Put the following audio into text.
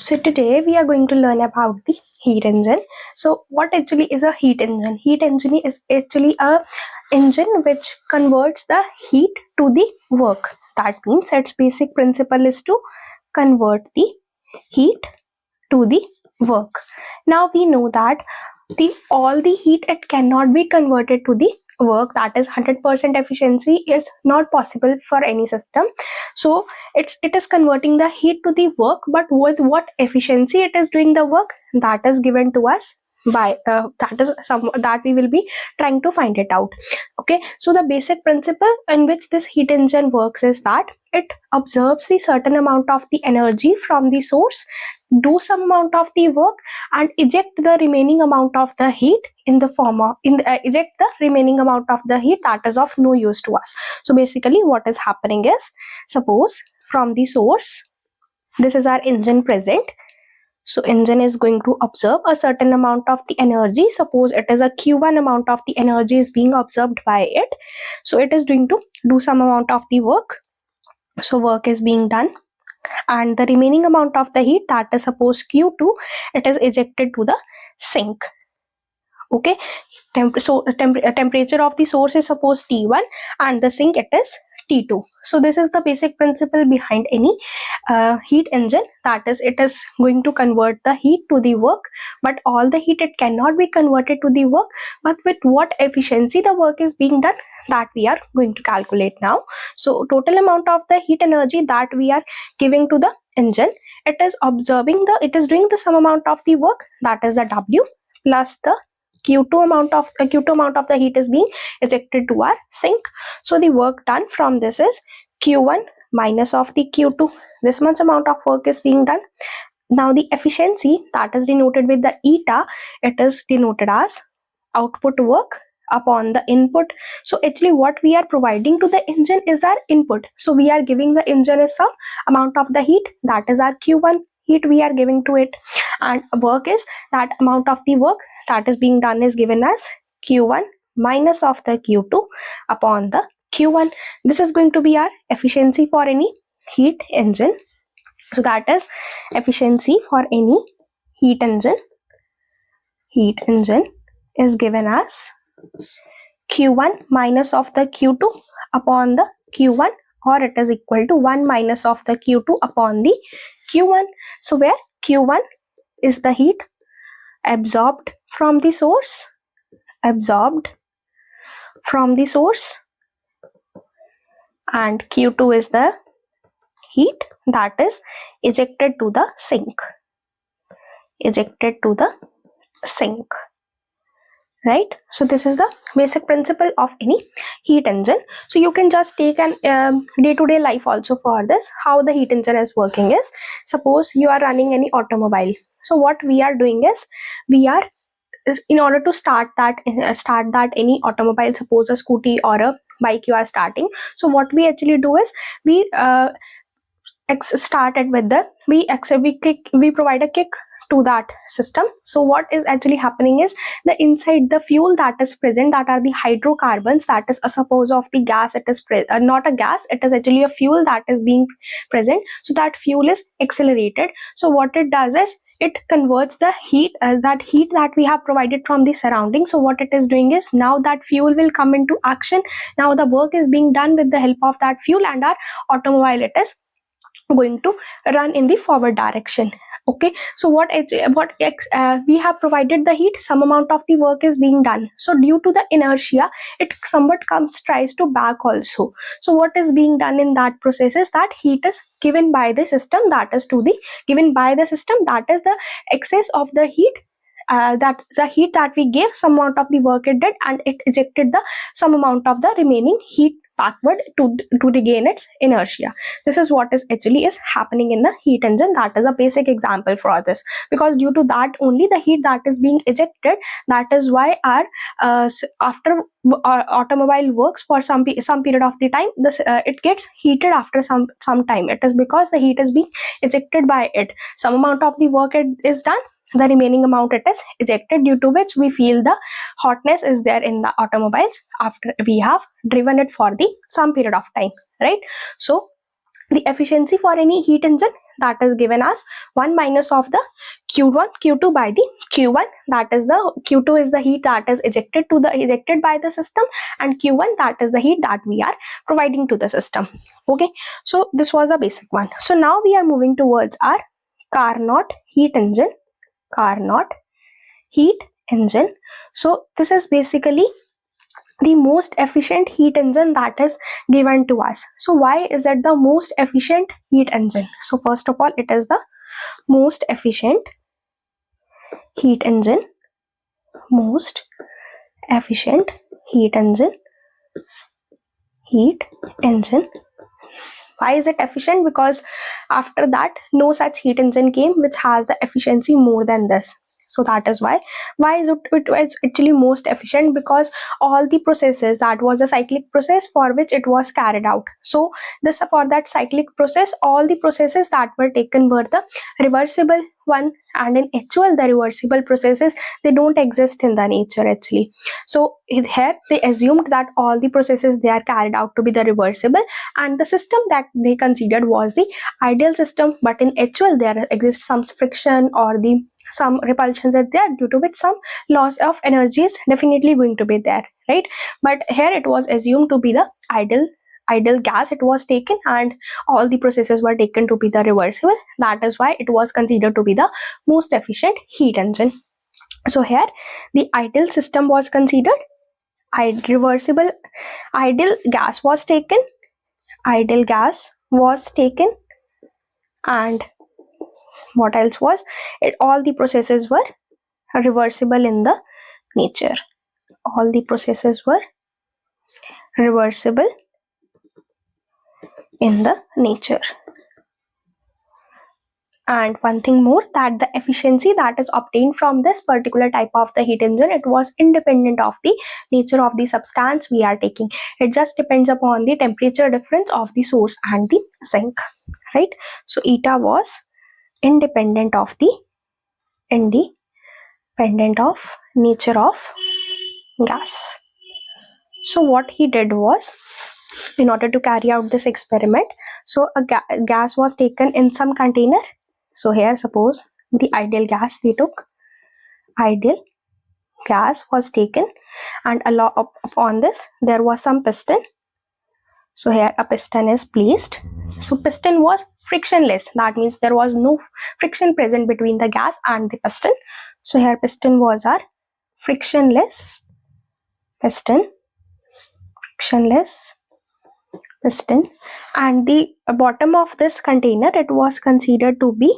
So today we are going to learn about the heat engine. So what actually is a heat engine? Heat engine is actually a engine which converts the heat to the work. That means its basic principle is to convert the heat to the work. Now we know that all the heat, it cannot be converted to the work. That is 100% efficiency is not possible for any system. So it is converting the heat to the work, but with what efficiency it is doing the work, that is given to us by that is some that we will be trying to find it out. Okay, so the basic principle in which this heat engine works is that it absorbs the certain amount of the energy from the source, do some amount of the work, and eject the remaining amount of the heat in the form of eject the remaining amount of the heat that is of no use to us. So basically what is happening is, suppose from the source, this is our engine present. So engine is going to absorb a certain amount of the energy. Suppose it is a Q1 amount of the energy is being absorbed by it. So it is going to do some amount of the work. So work is being done, and the remaining amount of the heat, that is suppose Q2, it is ejected to the sink. Okay, temperature of the source is suppose T1 and the sink it is T2. So this is the basic principle behind any heat engine, that is it is going to convert the heat to the work, but all the heat it cannot be converted to the work, but with what efficiency the work is being done, that we are going to calculate now. So total amount of the heat energy that we are giving to the engine, it is doing the sum amount of the work, that is the W, plus the Q2 amount of the heat is being ejected to our sink. So the work done from this is Q1 minus of the Q2. This much amount of work is being done. Now the efficiency, that is denoted with the eta, it is denoted as output work upon the input. So actually what we are providing to the engine is our input. So we are giving the engine some amount of the heat, that is our Q1 heat we are giving to it, and work is that amount of the work that is being done is given as Q1 minus of the Q2 upon the Q1. This is going to be our efficiency for any heat engine. So that is efficiency for any heat engine. Heat engine is given as Q1 minus of the Q2 upon the Q1, or it is equal to 1 minus of the Q2 upon the Q1. So where Q1 is the heat absorbed from the source, and Q2 is the heat that is ejected to the sink. Right? So this is the basic principle of any heat engine. So you can just take an day-to-day life also for this. How the heat engine is working is, suppose you are running any automobile. So what we are doing is, in order to start that any automobile, suppose a scooty or a bike you are starting. So what we actually do is, we started with we provide a kick to that system. So what is actually happening is, the inside the fuel that is present, that are the hydrocarbons, that is suppose of the gas, it is not a gas, it is actually a fuel that is being present. So that fuel is accelerated. So what it does is, it converts the heat, that we have provided from the surrounding. So what it is doing is, now that fuel will come into action. Now the work is being done with the help of that fuel, and our automobile, it is going to run in the forward direction. Okay, so we have provided the heat, some amount of the work is being done. So due to the inertia, it somewhat tries to back also. So what is being done in that process is, that heat is given by the system, that is the excess of the heat, that the heat that we gave, some amount of the work it did, and it ejected the some amount of the remaining heat backward to regain its inertia. This is what is actually is happening in the heat engine. That is a basic example for this, because due to that only the heat that is being ejected, that is why our after our automobile works for some period of the time, it gets heated after some time. It is because the heat is being ejected by it. Some amount of the work is done, the remaining amount it is ejected, due to which we feel the hotness is there in the automobiles after we have driven it for the some period of time, right? So the efficiency for any heat engine, that is given as 1 minus of the Q2 by the Q1, that is the Q2 is the heat that is ejected by the system, and Q1, that is the heat that we are providing to the system. Okay, so this was the basic one. So now we are moving towards our Carnot heat engine. Carnot heat engine. So this is basically the most efficient heat engine that is given to us. So why is it the most efficient heat engine? So first of all, it is the most efficient heat engine. Most efficient heat engine. Heat engine. Why is it efficient? Because after that no such heat engine came which has the efficiency more than this. So that is why is it was actually most efficient, because all the processes, that was a cyclic process for which it was carried out. So this, for that cyclic process, all the processes that were taken were the reversible one, and in actual the reversible processes, they don't exist in the nature actually. So here they assumed that all the processes they are carried out to be the reversible, and the system that they considered was the ideal system, but in actual there exists some friction or the some repulsions are there, due to which some loss of energy is definitely going to be there, right? But here it was assumed to be the ideal gas it was taken, and all the processes were taken to be the reversible. That is why it was considered to be the most efficient heat engine. So here the ideal system was considered, reversible ideal gas was taken, and what else was it? All the processes were reversible in the nature. All the processes were reversible in the nature. And one thing more, that the efficiency that is obtained from this particular type of the heat engine, it was independent of the nature of the substance we are taking. It just depends upon the temperature difference of the source and the sink, right? So eta was independent of nature of gas. So what he did was, in order to carry out this experiment, so a gas was taken in some container. So here suppose the ideal gas they took, ideal gas was taken, and upon this there was some piston. So here a piston is placed. So piston was frictionless, that means there was no friction present between the gas and the piston. So here piston was our frictionless piston, and the bottom of this container, it was considered to be